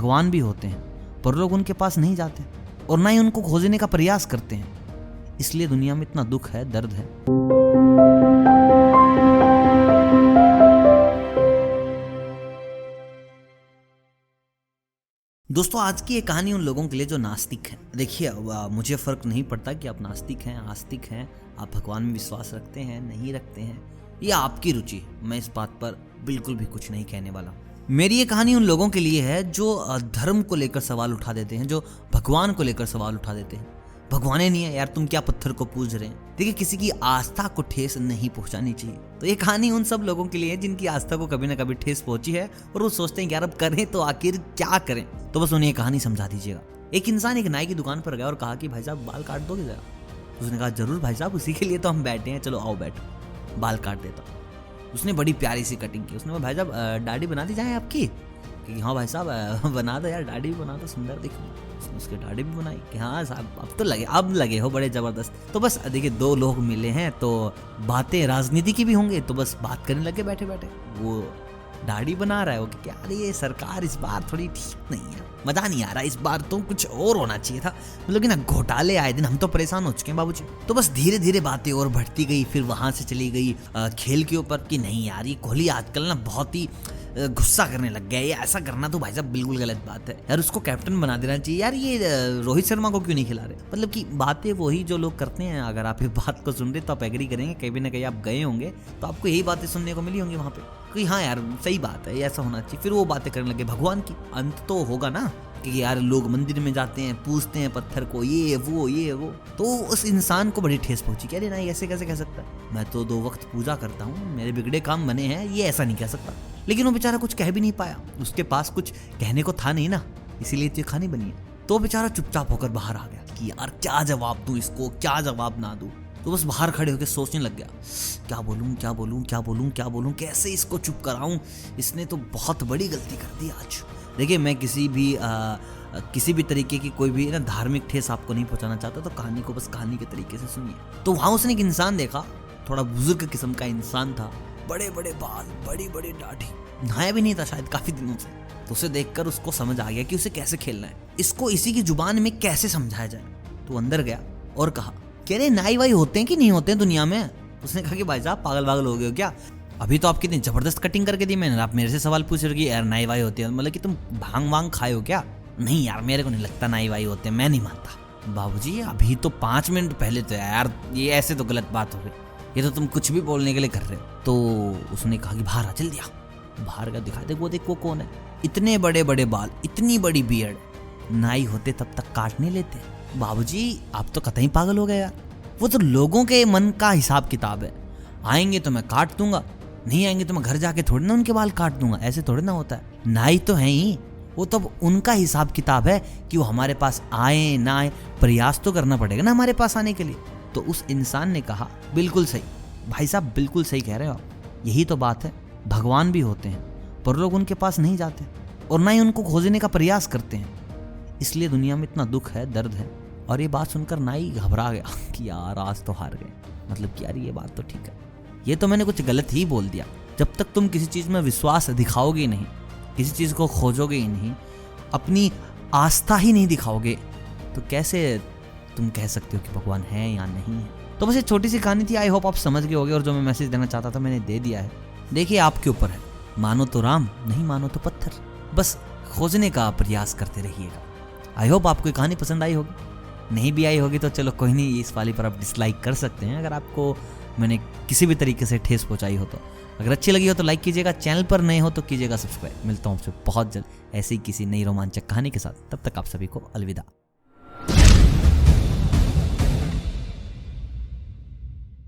भगवान भी होते हैं, पर लोग उनके पास नहीं जाते और ना ही उनको खोजने का प्रयास करते हैं। इसलिए दुनिया में इतना दुख है, दर्द है। दोस्तों, आज की ये कहानी उन लोगों के लिए जो नास्तिक हैं। देखिए, मुझे फर्क नहीं पड़ता कि आप नास्तिक हैं, आस्तिक हैं, आप भगवान में विश्वास रखते हैं, नहीं रखते हैं, ये आपकी रुचि है। मैं इस बात पर बिल्कुल भी कुछ नहीं कहने वाला। मेरी ये कहानी उन लोगों के लिए है जो धर्म को लेकर सवाल उठा देते हैं, जो भगवान को लेकर सवाल उठा देते हैं। भगवान ही नहीं है यार, तुम क्या पत्थर को पूज रहे हैं। देखिए, किसी की आस्था को ठेस नहीं पहुंचानी चाहिए। तो ये कहानी उन सब लोगों के लिए है जिनकी आस्था को कभी ना कभी ठेस पहुंची है और वो सोचते हैं यार अब करें तो आखिर क्या करें। तो बस उन्हें ये कहानी समझा दीजिएगा। एक इंसान एक नाई की दुकान पर गया और कहा कि भाई साहब बाल काट दोगे जरा। उसने कहा जरूर भाई साहब, उसी के लिए तो हम बैठे हैं, चलो आओ बैठो, बाल काट देता। उसने बड़ी प्यारी सी कटिंग की। उसने कहा भाई साहब दाढ़ी बना दी जाए आपकी। कि हाँ भाई साहब बना दो यार, दाढ़ी भी बना दो, सुंदर दिखो। उसने उसकी दाढ़ी भी बनाई कि हाँ साहब अब लगे हो बड़े जबरदस्त। तो बस देखिए, दो लोग मिले हैं तो बातें राजनीति की भी होंगे, तो बस बात करने लगे बैठे बैठे। वो दाढ़ी बना रहा है, वो कि यार ये सरकार इस बार थोड़ी ठीक नहीं है, मजा नहीं आ रहा, इस बार तो कुछ और होना चाहिए था। मतलब कि ना घोटाले आए दिन, हम तो परेशान हो चुके हैं बाबूजी। तो बस धीरे धीरे बातें और बढ़ती गई। फिर वहां से चली गई खेल के ऊपर कि नहीं यार, ये कोहली आजकल ना बहुत ही गुस्सा करने लग गया, ये ऐसा करना तो भाई साहब बिल्कुल गलत बात है यार, उसको कैप्टन बना देना चाहिए यार, ये रोहित शर्मा को क्यों नहीं खिला रहे। मतलब कि बातें वही जो लोग करते हैं। अगर आप ये बात को सुन रहे तो आप एग्री करेंगे, कहीं ना कहीं आप गए होंगे तो आपको यही बातें सुनने को मिली होंगी वहां पे कि हाँ यार सही बात है, ऐसा होना चाहिए। फिर वो बातें करने लगे भगवान की। अंत तो होगा ना कि यार लोग मंदिर में जाते हैं, पूजते हैं पत्थर को, ये वो। तो उस इंसान को बड़ी ठेस पहुंची कि अरे ना, ऐसे कैसे कह सकता है, मैं तो 2 वक्त पूजा करता हूँ, मेरे बिगड़े काम बने हैं, ये ऐसा नहीं कह सकता। लेकिन वो बेचारा कुछ कह भी नहीं पाया, उसके पास कुछ कहने को था नहीं ना, इसीलिए तो कहानी बनी है। तो बेचारा चुपचाप होकर बाहर आ गया कि यार क्या जवाब दूं इसको, क्या जवाब ना दूं। तो बस बाहर खड़े होकर सोचने लग गया, क्या बोलूं, कैसे इसको चुप कराऊं, इसने तो बहुत बड़ी गलती कर दी आज। देखिए, मैं किसी भी तरीके की कोई भी ना धार्मिक ठेस आपको नहीं पहुंचाना चाहता, तो कहानी को बस कहानी के तरीके से सुनिए। तो वहां उसने एक इंसान देखा, थोड़ा बुजुर्ग किस्म का इंसान था, बड़े बड़े बाल, बड़ी बड़ी दाढ़ी, नहाया भी नहीं था शायद काफी दिनों से। तो उसे देखकर उसको समझ आ गया कि उसे कैसे खेलना है, इसको इसी की जुबान में कैसे समझाया जाए। तो अंदर गया और कहा कि अरे नाई वाई होते हैं कि नहीं होते हैं दुनिया में। उसने कहा कि भाई साहब पागल हो गए हो क्या, अभी तो आप कितनी जबरदस्त कटिंग करके दी मैंने, आप मेरे से सवाल पूछ रहे हो कि यार नाई वाई होती है, मतलब कि तुम भांग वांग खाए हो क्या। नहीं यार, मेरे को नहीं लगता नाई वाई होते, मैं नहीं मानता। बाबूजी अभी तो 5 मिनट पहले तो यार ये ऐसे तो गलत बात हो गई, ये तो तुम कुछ भी बोलने के लिए कर रहे हो। तो उसने कहा कि बाहर आ, जल्दी आ। बाहर का दिखा दे, वो देख वो कौन है, इतने बड़े बड़े बाल, इतनी बड़ी बियर्ड, नाई होते तब तक काट नहीं लेते। बाबूजी आप तो कतई पागल हो गए यार, वो तो लोगों के मन का हिसाब किताब है, आएंगे तो मैं काट दूंगा, नहीं आएंगे तो मैं घर जाके थोड़ी ना उनके बाल काट दूंगा, ऐसे थोड़ी ना होता है। नाई तो है ही, वो तो उनका हिसाब किताब है कि वो हमारे पास आए ना आए, प्रयास तो करना पड़ेगा ना हमारे पास आने के लिए। तो उस इंसान ने कहा बिल्कुल सही भाई साहब, बिल्कुल सही कह रहे हो आप, यही तो बात है, भगवान भी होते हैं पर लोग उनके पास नहीं जाते और ना ही उनको खोजने का प्रयास करते हैं। इसलिए दुनिया में इतना दुख है, दर्द है। और ये बात सुनकर नाई घबरा गया कि यार आज तो हार गए, मतलब कि यार ये बात तो ठीक है, ये तो मैंने कुछ गलत ही बोल दिया। जब तक तुम किसी चीज में विश्वास दिखाओगे ही नहीं, किसी चीज को खोजोगे ही नहीं, अपनी आस्था ही नहीं दिखाओगे, तो कैसे तुम कह सकते हो कि भगवान है या नहीं है। तो बस ये छोटी सी कहानी थी, आई होप आप समझ गए होगे, और जो मैं मैसेज देना चाहता था मैंने दे दिया है। देखिए आपके ऊपर है, मानो तो राम, नहीं मानो तो पत्थर, बस खोजने का प्रयास करते रहिएगा। आई होप आपको ये कहानी पसंद आई होगी, नहीं भी आई होगी तो चलो कोई नहीं, इस वाली पर आप डिसलाइक कर सकते हैं अगर आपको मैंने किसी भी तरीके से ठेस पहुंचाई हो तो। अगर अच्छी लगी हो तो लाइक कीजिएगा, चैनल पर नए हो तो कीजिएगा सब्सक्राइब। मिलता हूँ आपसे बहुत जल्द ऐसी किसी नई रोमांचक कहानी के साथ, तब तक आप सभी को अलविदा।